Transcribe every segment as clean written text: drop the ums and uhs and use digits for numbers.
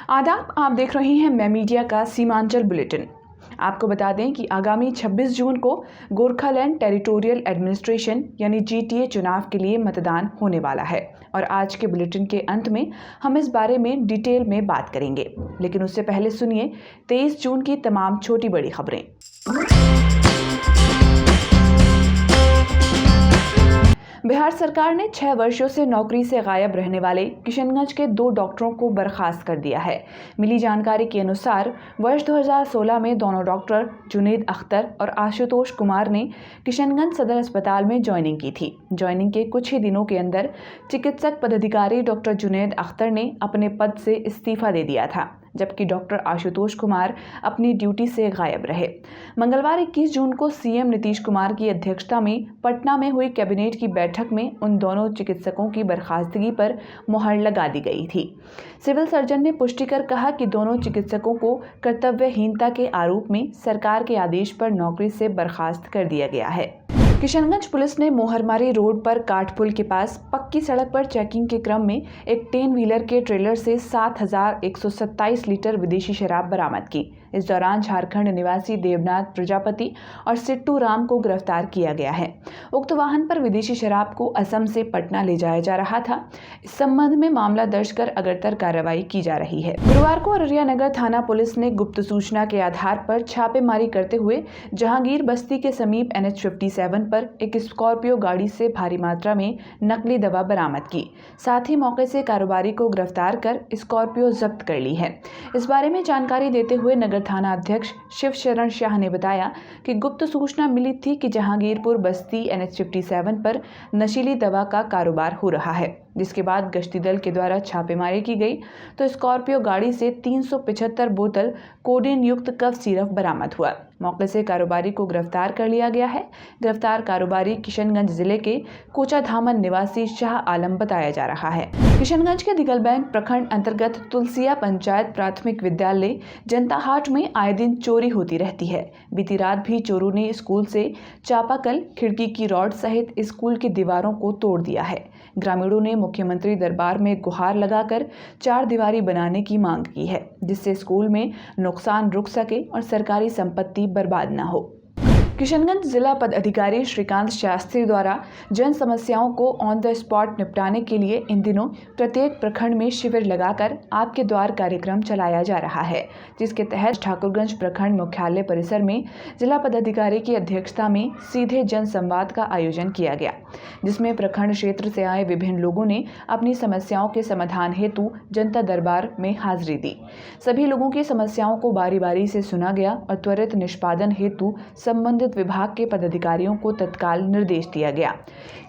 आदाब, आप देख रहे हैं मैं मीडिया का सीमांचल बुलेटिन। आपको बता दें कि आगामी 26 जून को गोरखालैंड टेरिटोरियल एडमिनिस्ट्रेशन यानी GTA चुनाव के लिए मतदान होने वाला है और आज के बुलेटिन के अंत में हम इस बारे में डिटेल में बात करेंगे। लेकिन उससे पहले सुनिए 23 जून की तमाम छोटी बड़ी खबरें। बिहार सरकार ने 6 वर्षों से नौकरी से गायब रहने वाले किशनगंज के 2 डॉक्टरों को बर्खास्त कर दिया है। मिली जानकारी के अनुसार वर्ष 2016 में दोनों डॉक्टर जुनैद अख्तर और आशुतोष कुमार ने किशनगंज सदर अस्पताल में ज्वाइनिंग की थी। ज्वाइनिंग के कुछ ही दिनों के अंदर चिकित्सक पदाधिकारी डॉक्टर जुनैद अख्तर ने अपने पद से इस्तीफा दे दिया था, जबकि डॉक्टर आशुतोष कुमार अपनी ड्यूटी से गायब रहे। मंगलवार 21 जून को सीएम नीतीश कुमार की अध्यक्षता में पटना में हुई कैबिनेट की बैठक में उन दोनों चिकित्सकों की बर्खास्तगी पर मुहर लगा दी गई थी। सिविल सर्जन ने पुष्टि कर कहा कि दोनों चिकित्सकों को कर्तव्यहीनता के आरोप में सरकार के आदेश पर नौकरी से बर्खास्त कर दिया गया है। किशनगंज पुलिस ने मोहरमारी रोड पर काठपुल के पास पक्की सड़क पर चेकिंग के क्रम में एक 10 व्हीलर के ट्रेलर से 7,127 लीटर विदेशी शराब बरामद की। इस दौरान झारखंड निवासी देवनाथ प्रजापति और सिट्टू राम को गिरफ्तार किया गया है। उक्त वाहन पर विदेशी शराब को असम से पटना ले जाया जा रहा था। इस संबंध में मामला दर्ज कर अग्रतर कार्रवाई की जा रही है। गुरुवार को अररिया नगर थाना पुलिस ने गुप्त सूचना के आधार पर छापेमारी करते हुए जहांगीर बस्ती के समीप NH 57 पर एक स्कॉर्पियो गाड़ी से भारी मात्रा में नकली दवा बरामद की। साथ ही मौके से कारोबारी को गिरफ्तार कर स्कॉर्पियो जब्त कर ली है। इस बारे में जानकारी देते हुए नगर थाना अध्यक्ष शिव शरण शाह ने बताया कि गुप्त सूचना मिली थी कि जहांगीरपुर बस्ती NH 57 पर नशीली दवा का कारोबार हो रहा है, जिसके बाद गश्ती दल के द्वारा छापेमारी की गई तो स्कॉर्पियो गाड़ी से 375 बोतल कोडीन युक्त कफ सिरप बरामद हुआ। मौके से कारोबारी को गिरफ्तार कर लिया गया है। गिरफ्तार कारोबारी किशनगंज जिले के कोचाधामन निवासी शाह आलम बताया जा रहा है। किशनगंज के दिगल बैंक प्रखंड अंतर्गत तुलसिया पंचायत प्राथमिक विद्यालय जनता हाट में आए दिन चोरी होती रहती है। बीती रात भी चोरों ने स्कूल से चापाकल, खिड़की की रॉड सहित स्कूल की दीवारों को तोड़ दिया है। ग्रामीणों ने मुख्यमंत्री दरबार में गुहार लगाकर 4 दीवारी बनाने की मांग की है, जिससे स्कूल में नुकसान रुक सके और सरकारी संपत्ति बर्बाद न हो। किशनगंज जिला पदाधिकारी श्रीकांत शास्त्री द्वारा जन समस्याओं को ऑन द स्पॉट निपटाने के लिए इन दिनों प्रत्येक प्रखंड में शिविर लगाकर आपके द्वार कार्यक्रम चलाया जा रहा है, जिसके तहत ठाकुरगंज प्रखंड मुख्यालय परिसर में जिला पदाधिकारी की अध्यक्षता में सीधे जन संवाद का आयोजन किया गया, जिसमें प्रखंड क्षेत्र से आए विभिन्न लोगों ने अपनी समस्याओं के समाधान हेतु जनता दरबार में हाजिरी दी। सभी लोगों की समस्याओं को बारी बारी से सुना गया और त्वरित निष्पादन हेतु संबंधित विभाग के पदाधिकारियों को तत्काल निर्देश दिया गया।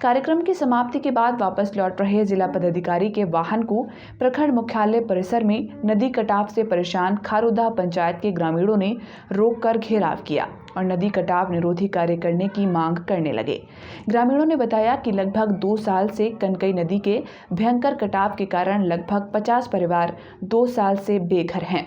कार्यक्रम की समाप्ति के बाद वापस लौट रहे जिला पदाधिकारी के वाहन को प्रखंड मुख्यालय परिसर में नदी कटाव से परेशान खारूदा पंचायत के ग्रामीणों ने रोककर घेराव किया और नदी कटाव निरोधी कार्य करने की मांग करने लगे। ग्रामीणों ने बताया कि लगभग 2 साल से कनकई नदी के भयंकर कटाव के कारण लगभग 50 परिवार 2 साल से बेघर हैं।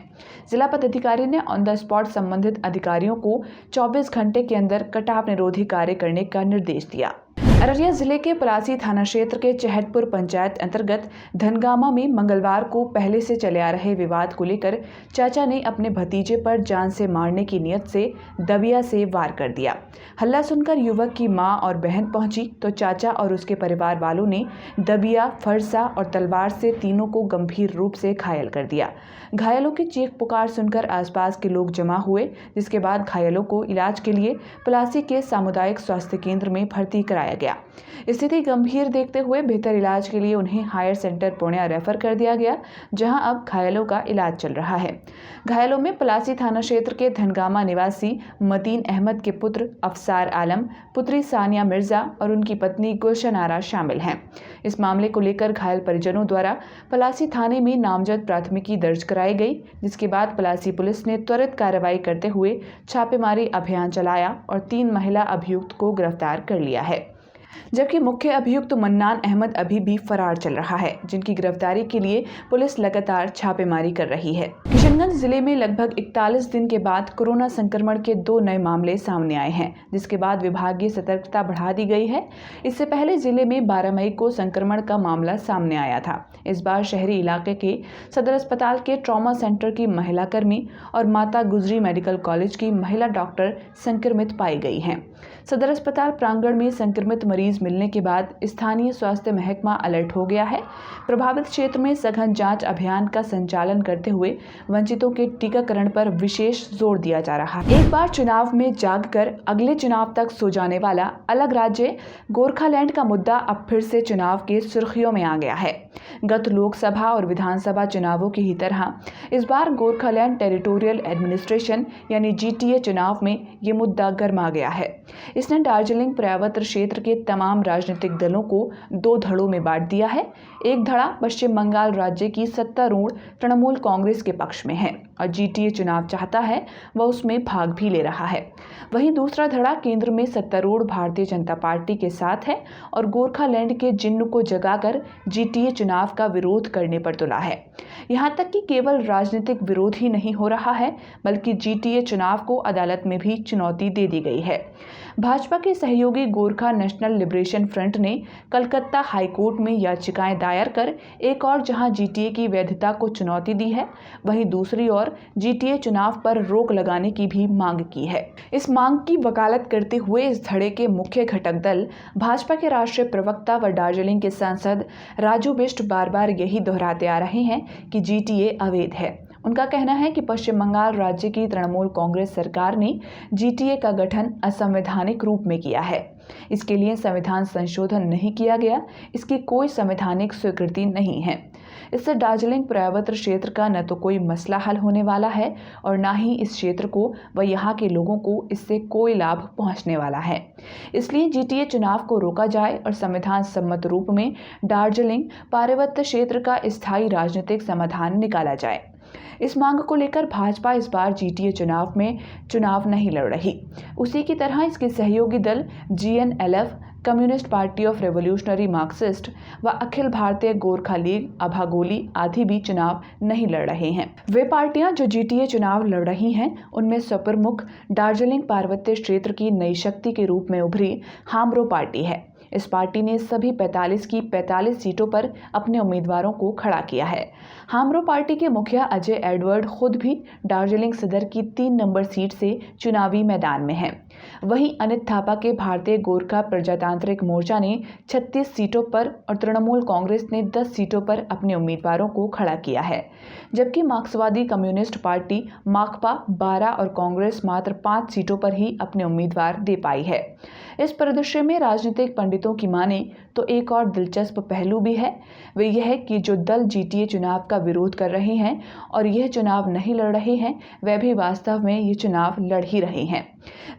जिला पदाधिकारी ने ऑन द स्पॉट संबंधित अधिकारियों को 24 घंटे के अंदर कटाव निरोधी कार्य करने का निर्देश दिया। अररिया जिले के पलासी थाना क्षेत्र के चहटपुर पंचायत अंतर्गत धनगामा में मंगलवार को पहले से चले आ रहे विवाद को लेकर चाचा ने अपने भतीजे पर जान से मारने की नियत से दबिया से वार कर दिया। हल्ला सुनकर युवक की मां और बहन पहुंची तो चाचा और उसके परिवार वालों ने दबिया, फरसा और तलवार से तीनों को गंभीर रूप से घायल कर दिया। घायलों की चीख पुकार सुनकर आसपास के लोग जमा हुए, जिसके बाद घायलों को इलाज के लिए पलासी के सामुदायिक स्वास्थ्य केंद्र में भर्ती कराया गया। स्थिति गंभीर देखते हुए बेहतर इलाज के लिए उन्हें हायर सेंटर पूर्णिया रेफर कर दिया गया, जहां अब घायलों का इलाज चल रहा है। घायलों में पलासी थाना क्षेत्र के धनगामा निवासी मतीन अहमद के पुत्र अफसार आलम, पुत्री सानिया मिर्जा और उनकी पत्नी गुलशन आरा शामिल हैं। इस मामले को लेकर घायल परिजनों द्वारा पलासी थाने में नामजद प्राथमिकी दर्ज कराई गई, जिसके बाद पलासी पुलिस ने त्वरित कार्रवाई करते हुए छापेमारी अभियान चलाया और 3 महिला अभियुक्त को गिरफ्तार कर लिया है। जबकि मुख्य अभियुक्त मन्नान अहमद अभी भी फरार चल रहा है, जिनकी गिरफ्तारी के लिए पुलिस लगातार छापेमारी कर रही है। किशनगंज जिले में लगभग 41 दिन के बाद कोरोना संक्रमण के 2 नए मामले सामने आए हैं, जिसके बाद विभागीय सतर्कता बढ़ा दी गई है। इससे पहले जिले में 12 मई को संक्रमण का मामला सामने आया था। इस बार शहरी इलाके के सदर अस्पताल के ट्रॉमा सेंटर की महिला कर्मी और माता गुजरी मेडिकल कॉलेज की महिला डॉक्टर संक्रमित पाई गई हैं। सदर अस्पताल प्रांगण में संक्रमित मरीज मिलने के बाद स्थानीय स्वास्थ्य महकमा अलर्ट हो गया है। प्रभावित क्षेत्र में सघन जांच अभियान का संचालन करते हुए वंचितों के टीकाकरण पर विशेष जोर दिया जा रहा है। एक बार चुनाव में जागकर अगले चुनाव तक सो जाने वाला अलग राज्य गोरखालैंड का मुद्दा अब फिर से चुनाव के सुर्खियों में आ गया है। गत लोकसभा और विधानसभा चुनावों की ही तरह इस बार गोरखालैंड टेरिटोरियल एडमिनिस्ट्रेशन यानी GTA चुनाव में ये मुद्दा गर्मा गया है। इसने दार्जिलिंग पर्वत क्षेत्र के तमाम राजनीतिक दलों को 2 धड़ों में बांट दिया है। एक धड़ा पश्चिम बंगाल राज्य की सत्तारूढ़ तृणमूल कांग्रेस के पक्ष में है और GTA चुनाव चाहता है वह उसमें भाग भी ले रहा है। वहीं दूसरा धड़ा केंद्र में सत्तारूढ़ भारतीय जनता पार्टी के साथ है और गोरखालैंड के जिन्न को जगाकर GTA चुनाव का विरोध करने पर तुला है। यहाँ तक कि केवल राजनीतिक विरोध ही नहीं हो रहा है, बल्कि GTA चुनाव को अदालत में भी चुनौती दे दी गई है। भाजपा के सहयोगी गोरखा नेशनल लिबरेशन फ्रंट ने कलकत्ता हाईकोर्ट में याचिकाएं दायर कर एक और जहां GTA की वैधता को चुनौती दी है, वहीं दूसरी ओर GTA चुनाव पर रोक लगाने की भी मांग की है। इस मांग की वकालत करते हुए इस धड़े के मुख्य घटक दल भाजपा के राष्ट्रीय प्रवक्ता व दार्जिलिंग के सांसद राजू बिष्ट बार बार यही दोहराते आ रहे हैं कि GTA अवैध है। उनका कहना है कि पश्चिम बंगाल राज्य की तृणमूल कांग्रेस सरकार ने GTA का गठन असंवैधानिक रूप में किया है। इसके लिए संविधान संशोधन नहीं किया गया, इसकी कोई संवैधानिक स्वीकृति नहीं है। इससे दार्जिलिंग पर्वत क्षेत्र का न तो कोई मसला हल होने वाला है और न ही इस क्षेत्र को व यहाँ के लोगों को इससे कोई लाभ पहुँचने वाला है। इसलिए GTA चुनाव को रोका जाए और संविधान सम्मत रूप में दार्जिलिंग पर्वत क्षेत्र का स्थायी राजनीतिक समाधान निकाला जाए। इस मांग को लेकर भाजपा इस बार GTA चुनाव में चुनाव नहीं लड़ रही। उसी की तरह इसके सहयोगी दल GNLF, communist party of revolutionary Marxist व अखिल भारतीय गोरखा लीग अभागोली आदि भी चुनाव नहीं लड़ रहे हैं। वे पार्टियां जो GTA चुनाव लड़ रही हैं, उनमें स्वप्रमुख दार्जिलिंग पार्वत्य क्षेत्र की नई शक्ति के रूप में उभरी हामरो पार्टी है। इस पार्टी ने सभी 45 की 45 सीटों पर अपने उम्मीदवारों को खड़ा किया है। हामरो पार्टी के मुखिया अजय एडवर्ड खुद भी दार्जिलिंग सदर की 3 नंबर सीट से चुनावी मैदान में हैं। वहीं अनित थापा के भारतीय गोरखा प्रजातांत्रिक मोर्चा ने 36 सीटों पर और तृणमूल कांग्रेस ने 10 सीटों पर अपने उम्मीदवारों को खड़ा किया है, जबकि मार्क्सवादी कम्युनिस्ट पार्टी माकपा 12 और कांग्रेस मात्र 5 सीटों पर ही अपने उम्मीदवार दे पाई है। इस परिदृश्य में राजनीतिक पंडितों की माने तो एक और दिलचस्प पहलू भी है, वे यह कि जो दल GTA चुनाव का विरोध कर रहे हैं और यह चुनाव नहीं लड़ रहे हैं, वे भी वास्तव में ये चुनाव लड़ ही रहे हैं।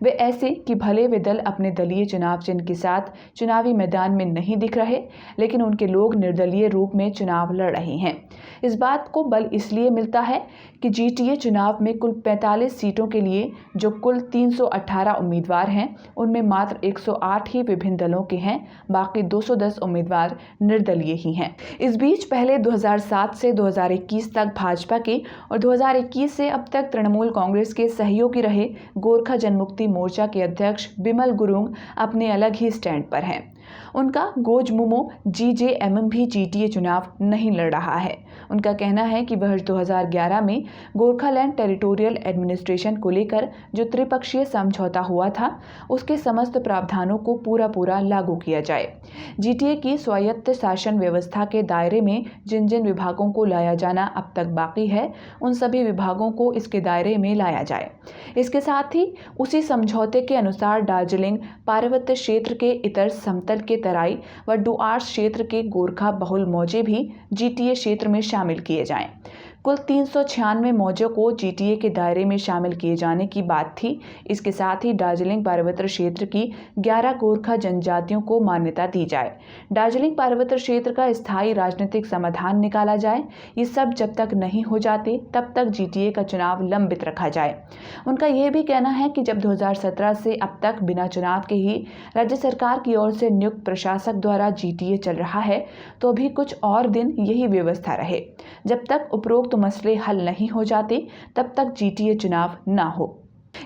वे ऐसे कि भले वे दल अपने दलीय चुनाव चिन्ह के साथ चुनावी मैदान में नहीं दिख रहे, लेकिन उनके लोग निर्दलीय रूप में चुनाव लड़ रहे हैं। इस बात को बल इसलिए मिलता है कि GTA चुनाव में कुल 45 सीटों के लिए जो कुल 318 उम्मीदवार हैं, उनमें मात्र 108 ही विभिन्न दलों के हैं, बाकी 210 उम्मीदवार निर्दलीय ही हैं। इस बीच पहले 2007 से 2021 तक भाजपा के और 2021 से अब तक तृणमूल कांग्रेस के सहयोगी रहे गोरखा जनमुक्ति मोर्चा के अध्यक्ष बिमल गुरुंग अपने अलग ही स्टैंड पर हैं। उनका गोजमुमो GJMM भी GTA चुनाव नहीं लड़ रहा है। उनका कहना है कि वर्ष 2011 में गोरखालैंड टेरिटोरियल एडमिनिस्ट्रेशन को लेकर जो त्रिपक्षीय समझौता हुआ था, उसके समस्त प्रावधानों को पूरा लागू किया जाए। GTA की स्वायत्त शासन व्यवस्था के दायरे में जिन जिन विभागों को लाया जाना अब तक बाकी है, उन सभी विभागों को इसके दायरे में लाया जाए। इसके साथ ही उसी समझौते के अनुसार दार्जिलिंग पार्वत्य क्षेत्र के इतर समतल के तराई व डुआर्स क्षेत्र के गोरखा बहुल मौजे भी GTA क्षेत्र में शामिल किए जाएं। कुल 396 मौजों को जीटीए के दायरे में शामिल किए जाने की बात थी। इसके साथ ही दार्जिलिंग पार्वत्य क्षेत्र की 11 गोरखा जनजातियों को मान्यता दी जाए। दार्जिलिंग पार्वत्य क्षेत्र का स्थायी राजनीतिक समाधान निकाला जाए। ये सब जब तक नहीं हो जाते तब तक जीटीए का चुनाव लंबित रखा जाए। उनका यह भी कहना है कि जब 2017 से अब तक बिना चुनाव के ही राज्य सरकार की ओर से नियुक्त प्रशासक द्वारा जीटीए चल रहा है, तो भी कुछ और दिन यही व्यवस्था रहे। जब तक उपरोक्त मसले हल नहीं हो जाते तब तक जीटीए चुनाव न हो।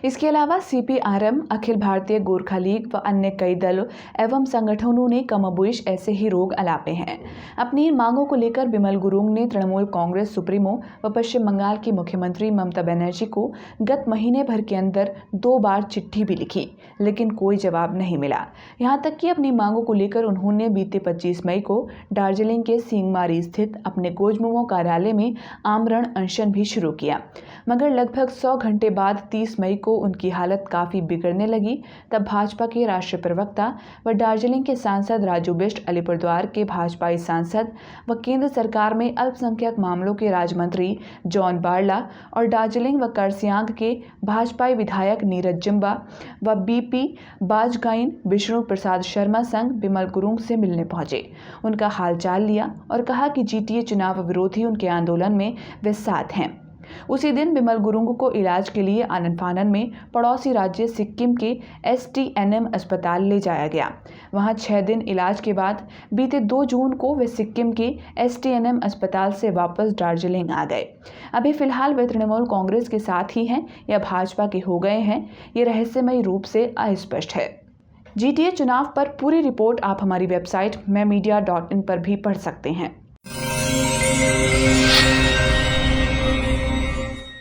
इसके अलावा सीपीआरएम, अखिल भारतीय गोरखा लीग व अन्य कई दलों एवं संगठनों ने कमोबेश ऐसे ही रोग अलापे हैं। अपनी इन मांगों को लेकर बिमल गुरुंग ने तृणमूल कांग्रेस सुप्रीमो व पश्चिम बंगाल की मुख्यमंत्री ममता बनर्जी को गत महीने भर के अंदर 2 बार चिट्ठी भी लिखी, लेकिन कोई जवाब नहीं मिला। यहाँ तक कि अपनी मांगों को लेकर उन्होंने बीते 25 मई को दार्जिलिंग के सिंहमारी स्थित अपने गोजमुमो कार्यालय में आमरण अनशन भी शुरू किया, मगर लगभग 100 घंटे बाद 30 मई को उनकी हालत काफी बिगड़ने लगी। तब भाजपा के राष्ट्रीय प्रवक्ता व दार्जिलिंग के सांसद राजू बिष्ट, अलीपुरद्वार के भाजपाई सांसद व केंद्र सरकार में अल्पसंख्यक मामलों के राज्य मंत्री जॉन बारला और दार्जिलिंग व करसियांग के भाजपाई विधायक नीरज जिम्बा व बीपी बाजगाइन विष्णु प्रसाद शर्मा संग बिमल गुरुंग से मिलने पहुंचे। उनका हालचाल लिया और कहा कि जीटीए चुनाव विरोधी उनके आंदोलन में वे साथ हैं। उसी दिन बिमल गुरुंग को इलाज के लिए आनन फानन में पड़ोसी राज्य सिक्किम के एसटीएनएम अस्पताल ले जाया गया। वहां 6 दिन इलाज के बाद बीते 2 जून को वे सिक्किम के एसटीएनएम अस्पताल से वापस दार्जिलिंग आ गए। अभी फिलहाल वे तृणमूल कांग्रेस के साथ ही हैं या भाजपा के हो गए हैं, ये रहस्यमयी रूप से अस्पष्ट है। जीटीए चुनाव पर पूरी रिपोर्ट आप हमारी वेबसाइट mymedia.in पर भी पढ़ सकते हैं।